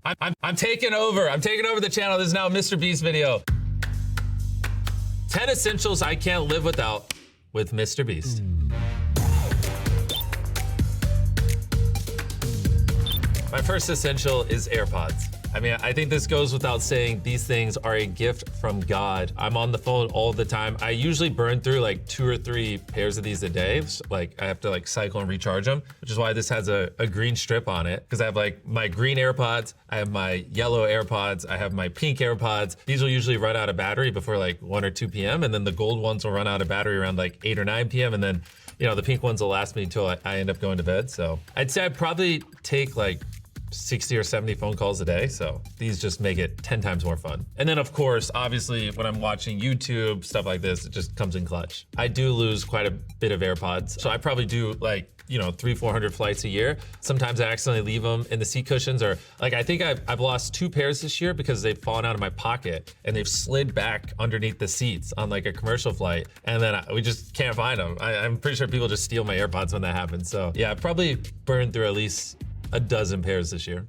I'm taking over. I'm taking over the channel. This is now a Mr. Beast video. 10 essentials I can't live without with Mr. Beast. My first essential is AirPods. I mean, I think this goes without saying, these things are a gift from God. I'm on the phone all the time. I usually burn through like 2 or 3 pairs of these a day. So, like I have to like cycle and recharge them, which is why this has a green strip on it. Cause I have like my green AirPods, I have my yellow AirPods, I have my pink AirPods. These will usually run out of battery before like 1 or 2 p.m. And then the gold ones will run out of battery around like 8 or 9 p.m. And then, you know, the pink ones will last me until I end up going to bed. So I'd say I'd probably take like 60 or 70 phone calls a day, so these just make it 10 times more fun. And then of course, obviously when I'm watching YouTube, stuff like this, it just comes in clutch. I do lose quite a bit of AirPods, so I probably do like, you know, 300-400 flights a year. Sometimes I accidentally leave them in the seat cushions, or like I think I've lost 2 pairs this year because they've fallen out of my pocket and they've slid back underneath the seats on like a commercial flight, and then we just can't find them. I'm pretty sure people just steal my AirPods when that happens. So yeah, I probably burned through at least a dozen pairs this year.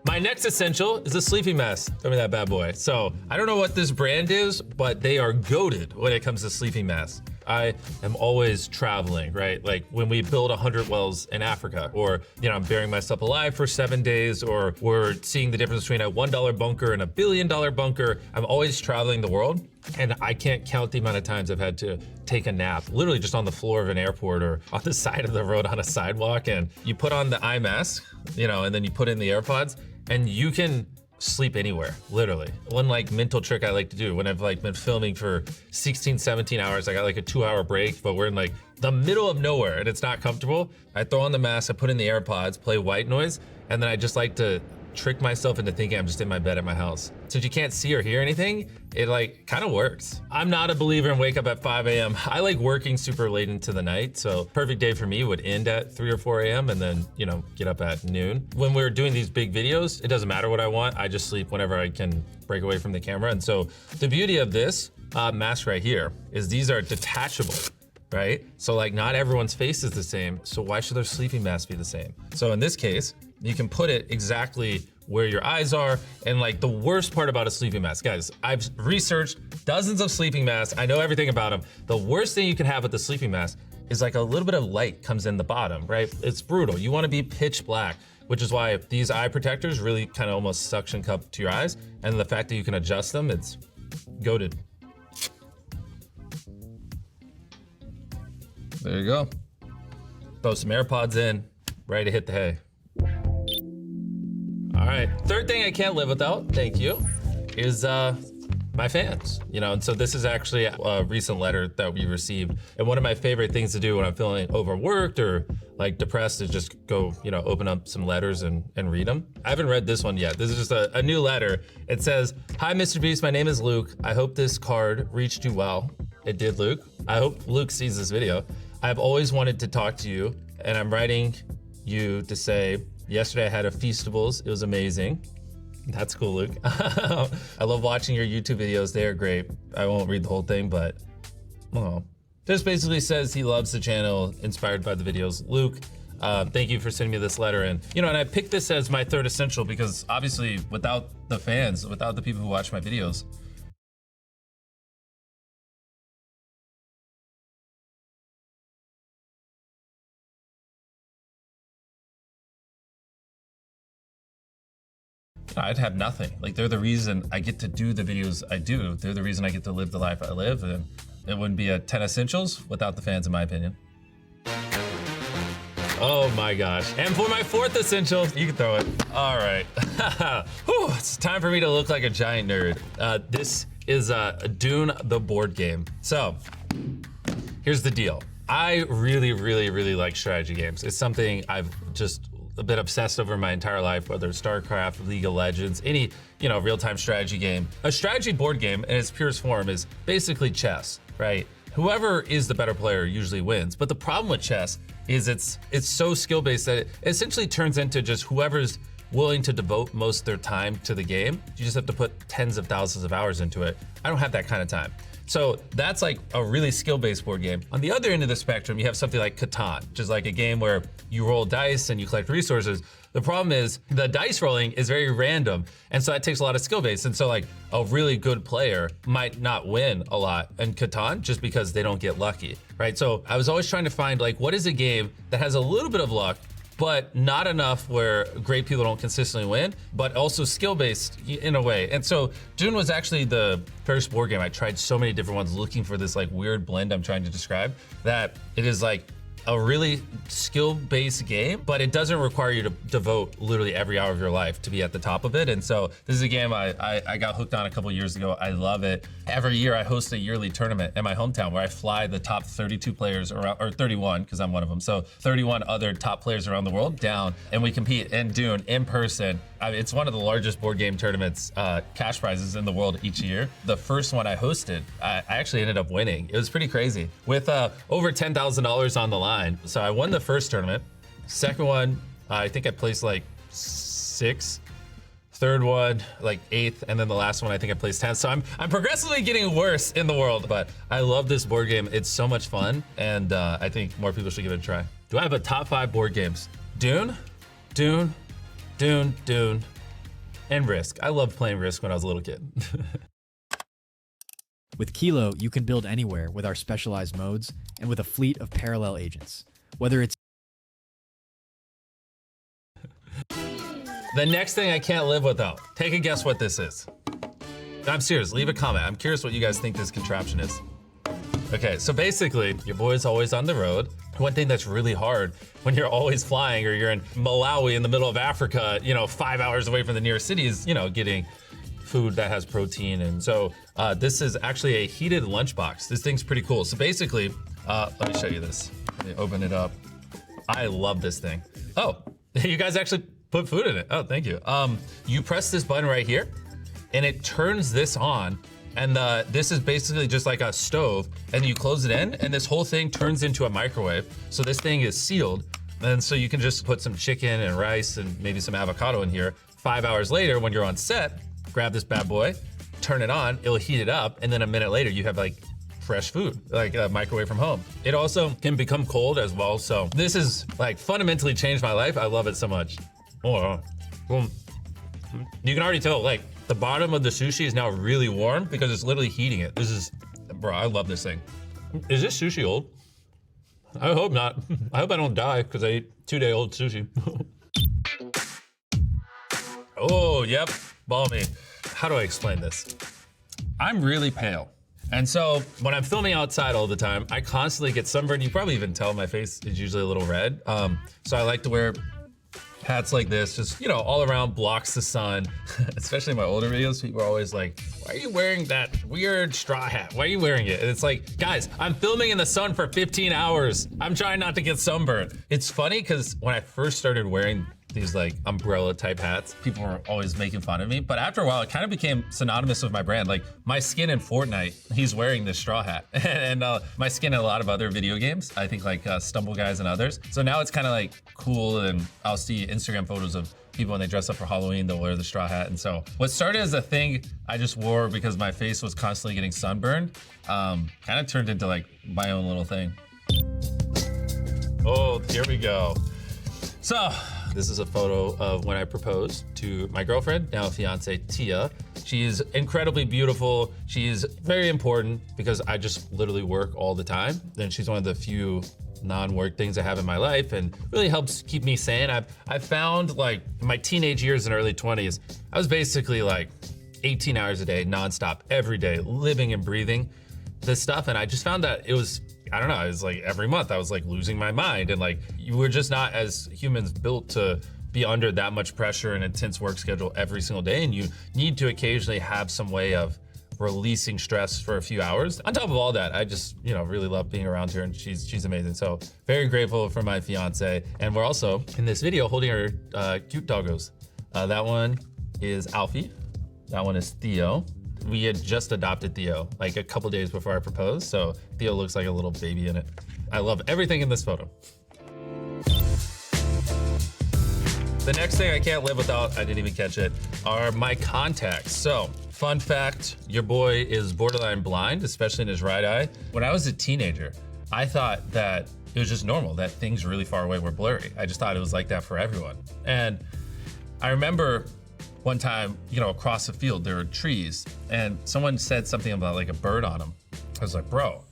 My next essential is a sleeping mask. Throw me that bad boy. So I don't know what this brand is, but they are goated when it comes to sleeping masks. I am always traveling, right? Like when we build 100 wells in Africa, or, you know, I'm burying myself alive for 7 days, or we're seeing the difference between a $1 bunker and a $1 billion bunker. I'm always traveling the world, and I can't count the amount of times I've had to take a nap, literally just on the floor of an airport or on the side of the road on a sidewalk. And you put on the eye mask, you know, and then you put in the AirPods, and you can sleep anywhere, literally. One like mental trick I like to do when I've like been filming for 16, 17 hours, I got like a 2-hour break, but we're in like the middle of nowhere and it's not comfortable. I throw on the mask, I put in the AirPods, play white noise, and then I just like to trick myself into thinking I'm just in my bed at my house. Since you can't see or hear anything, it like kind of works. I'm not a believer in wake up at 5 a.m. I like working super late into the night, so perfect day for me would end at 3 or 4 a.m. and then, you know, get up at noon. When we're doing these big videos, it doesn't matter what I want. I just sleep whenever I can break away from the camera. And so the beauty of this mask right here is these are detachable, right? So like not everyone's face is the same, so why should their sleeping mask be the same? So in this case, you can put it exactly where your eyes are. And like the worst part about a sleeping mask, guys, I've researched dozens of sleeping masks. I know everything about them. The worst thing you can have with the sleeping mask is like a little bit of light comes in the bottom, right? It's brutal. You wanna be pitch black, which is why these eye protectors really kind of almost suction cup to your eyes. And the fact that you can adjust them, it's goated. There you go. Throw some AirPods in, ready to hit the hay. All right, third thing I can't live without, thank you, is my fans. You know, and so this is actually a recent letter that we received. And one of my favorite things to do when I'm feeling overworked or like depressed is just go, you know, open up some letters and read them. I haven't read this one yet. This is just a new letter. It says, "Hi, Mr. Beast, my name is Luke. I hope this card reached you well." It did, Luke. I hope Luke sees this video. "I've always wanted to talk to you, and I'm writing you to say, yesterday I had a Feastables. It was amazing." That's cool, Luke. I love watching your YouTube videos. They are great. I won't read the whole thing, but oh. Just basically says he loves the channel, inspired by the videos. Luke, thank you for sending me this letter. And you know, and I picked this as my third essential because obviously without the fans, without the people who watch my videos, I'd have nothing. Like, they're the reason I get to do the videos I do. They're the reason I get to live the life I live, and it wouldn't be a 10 essentials without the fans, in my opinion. Oh my gosh. And for my fourth essential, you can throw it. All right. Whew, it's time for me to look like a giant nerd. This is Dune, the board game. So, here's the deal. I really like strategy games. It's something I've just been obsessed over my entire life, whether it's StarCraft, League of Legends, any, you know, real-time strategy game. A strategy board game in its purest form is basically chess, right? Whoever is the better player usually wins. But the problem with chess is it's so skill-based that it essentially turns into just whoever's willing to devote most of their time to the game. You just have to put tens of thousands of hours into it. I don't have that kind of time. So that's like a really skill-based board game. On the other end of the spectrum, you have something like Catan, which is like a game where you roll dice and you collect resources. The problem is the dice rolling is very random, and so that takes a lot of skill base. And so like a really good player might not win a lot in Catan just because they don't get lucky, right? So I was always trying to find like, what is a game that has a little bit of luck, but not enough where great people don't consistently win, but also skill-based in a way. And so Dune was actually the first board game. I tried so many different ones looking for this like weird blend I'm trying to describe, that it is like a really skill-based game, but it doesn't require you to devote literally every hour of your life to be at the top of it. And so this is a game I got hooked on a couple years ago. I love it. Every year I host a yearly tournament in my hometown where I fly the top 32 players around, or 31, because I'm one of them. So 31 other top players around the world down, and we compete in Dune in person. I mean, it's one of the largest board game tournaments, cash prizes in the world each year. The first one I hosted, I actually ended up winning. It was pretty crazy with over $10,000 on the line. So I won the first tournament. Second one, I think I placed like 6th. Third one, like 8th, and then the last one, I think I placed 10th. So I'm progressively getting worse in the world, but I love this board game. It's so much fun, and I think more people should give it a try. Do I have a top 5 board games? Dune, Dune, Dune, Dune, and Risk. I loved playing Risk when I was a little kid. With Kilo, you can build anywhere with our specialized modes and with a fleet of parallel agents. Whether it's The next thing I can't live without. Take a guess what this is. I'm serious, leave a comment. I'm curious what you guys think this contraption is. Okay, so basically, your boy's always on the road. One thing that's really hard when you're always flying or you're in Malawi in the middle of Africa, 5 hours away from the nearest city is, getting food that has protein. And so this is actually a heated lunchbox. This thing's pretty cool. So basically, let me show you this. Let me open it up. I love this thing. Oh, you guys actually put food in it. Oh, thank you. You press this button right here and it turns this on. And this is basically just like a stove, and you close it in and this whole thing turns into a microwave. So this thing is sealed. And so you can just put some chicken and rice and maybe some avocado in here. 5 hours later, when you're on set, grab this bad boy, turn it on, it'll heat it up. And then a minute later, you have like fresh food, like a microwave from home. It also can become cold as well. So this is like fundamentally changed my life. I love it so much. Oh, well, you can already tell like the bottom of the sushi is now really warm because it's literally heating it. This is, bro, I love this thing. Is this sushi old? I hope not. I hope I don't die because I ate 2-day-old sushi. Oh, yep, balmy. How do I explain this? I'm really pale. And so when I'm filming outside all the time, I constantly get sunburned. You probably even tell my face is usually a little red. So I like to wear hats like this, just, all around, blocks the sun. Especially in my older videos, people are always like, why are you wearing that weird straw hat? Why are you wearing it? And it's like, guys, I'm filming in the sun for 15 hours. I'm trying not to get sunburned. It's funny because when I first started wearing these like umbrella type hats, people were always making fun of me. But after a while, it kind of became synonymous with my brand. Like my skin in Fortnite, he's wearing this straw hat. And my skin in a lot of other video games, I think like Stumble Guys and others. So now it's kind of like cool, and I'll see Instagram photos of people when they dress up for Halloween, they'll wear the straw hat. And so what started as a thing I just wore because my face was constantly getting sunburned, kind of turned into like my own little thing. Oh, here we go. So, this is a photo of when I proposed to my girlfriend, now fiance, Tia. She's incredibly beautiful. She's very important because I just literally work all the time. And she's one of the few non-work things I have in my life and really helps keep me sane. I've found like my teenage years and early 20s, I was basically like 18 hours a day, nonstop, every day, living and breathing this stuff. And I just found that it was, I don't know, it was like every month I was like losing my mind, and like we're just not as humans built to be under that much pressure and intense work schedule every single day, and you need to occasionally have some way of releasing stress for a few hours. On top of all that, I just, really love being around her, and she's amazing. So very grateful for my fiance. And we're also in this video holding her cute doggos. That one is Alfie, that one is Theo. We had just adopted Theo like a couple days before I proposed, so Theo looks like a little baby in it. I love everything in this photo. The next thing I can't live without, I didn't even catch it, are my contacts. So, fun fact, your boy is borderline blind, especially in his right eye. When I was a teenager, I thought that it was just normal, that things really far away were blurry. I just thought it was like that for everyone. And I remember one time, you know, across the field, there were trees, and someone said something about like a bird on them. I was like, bro,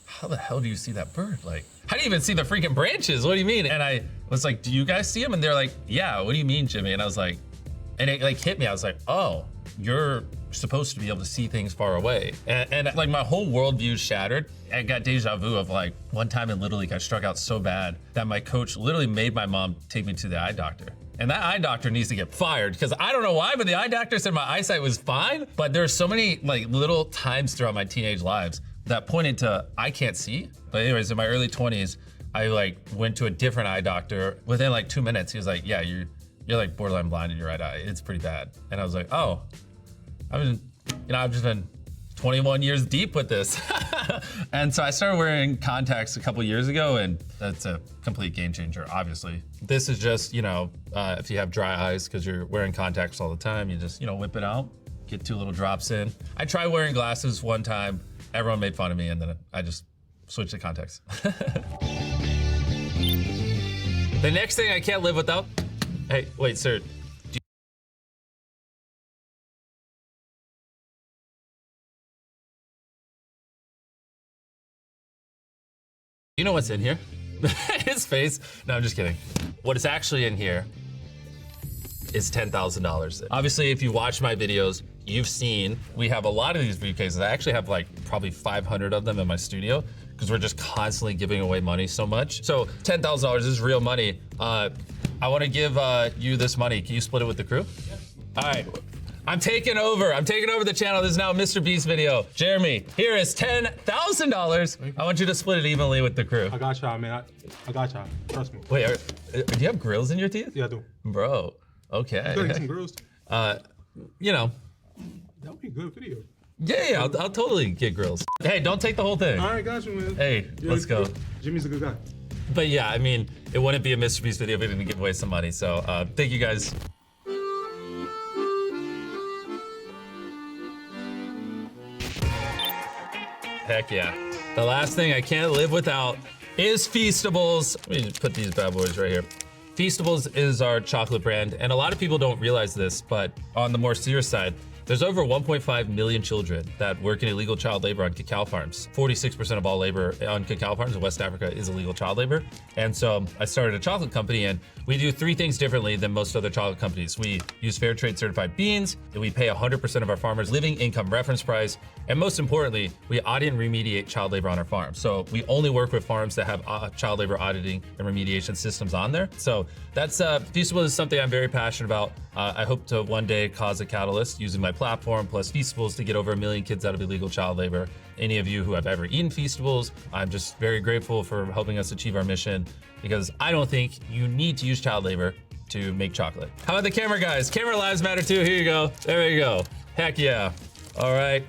how the hell do you see that bird? Like, how do you even see the freaking branches? What do you mean? And I was like, do you guys see them? And they're like, yeah, what do you mean, Jimmy? And I was like, and it like hit me. I was like, oh, you're supposed to be able to see things far away. And like my whole worldview shattered. I got deja vu of like one time in Little League, I struck out so bad that my coach literally made my mom take me to the eye doctor. And that eye doctor needs to get fired because I don't know why, but the eye doctor said my eyesight was fine. But there's so many like little times throughout my teenage lives that pointed to I can't see. But anyways, in my early 20s, I like went to a different eye doctor. Within like 2 minutes, he was like, yeah, you're like borderline blind in your right eye. It's pretty bad. And I was like, oh, I've just been 21 years deep with this. And so I started wearing contacts a couple years ago, and that's a complete game changer, obviously. This is just, you know, if you have dry eyes because you're wearing contacts all the time, you just, you know, whip it out, get 2 little drops in. I tried wearing glasses one time. Everyone made fun of me, and then I just switched to contacts. The next thing I can't live without. Hey, wait, sir. You know what's in here? His face. No, I'm just kidding. What is actually in here is $10,000. Obviously, if you watch my videos, you've seen we have a lot of these briefcases. I actually have like probably 500 of them in my studio because we're just constantly giving away money so much. So $10,000 is real money. I want to give you this money. Can you split it with the crew? Yeah. All right. I'm taking over the channel. This is now a Mr. Beast video. Jeremy, here is $10,000. I want you to split it evenly with the crew. I got y'all, man. I got y'all. Trust me. Wait, do you have grills in your teeth? Yeah, I do. Bro, okay. You gotta get some grills. You know. That would be a good video. Yeah, I'll totally get grills. Hey, don't take the whole thing. All right, got you, man. Hey, Yeah, let's go. Jimmy's a good guy. But yeah, I mean, it wouldn't be a Mr. Beast video if we didn't give away some money. So thank you guys. Heck yeah. The last thing I can't live without is Feastables. Let me just put these bad boys right here. Feastables is our chocolate brand, and a lot of people don't realize this, but on the more serious side, there's over 1.5 million children that work in illegal child labor on cacao farms. 46% of all labor on cacao farms in West Africa is illegal child labor. And so I started a chocolate company, and we do 3 things differently than most other chocolate companies. We use fair trade certified beans, and we pay 100% of our farmers living income reference price. And most importantly, we audit and remediate child labor on our farms. So we only work with farms that have child labor auditing and remediation systems on there. So that's Feastables is something I'm very passionate about. I hope to one day cause a catalyst using my platform plus Feastables to get over 1 million kids out of illegal child labor. Any of you who have ever eaten Feastables, I'm just very grateful for helping us achieve our mission, because I don't think you need to use child labor to make chocolate. How about the camera guys? Camera lives matter too. Here you go. There you go. Heck yeah. All right.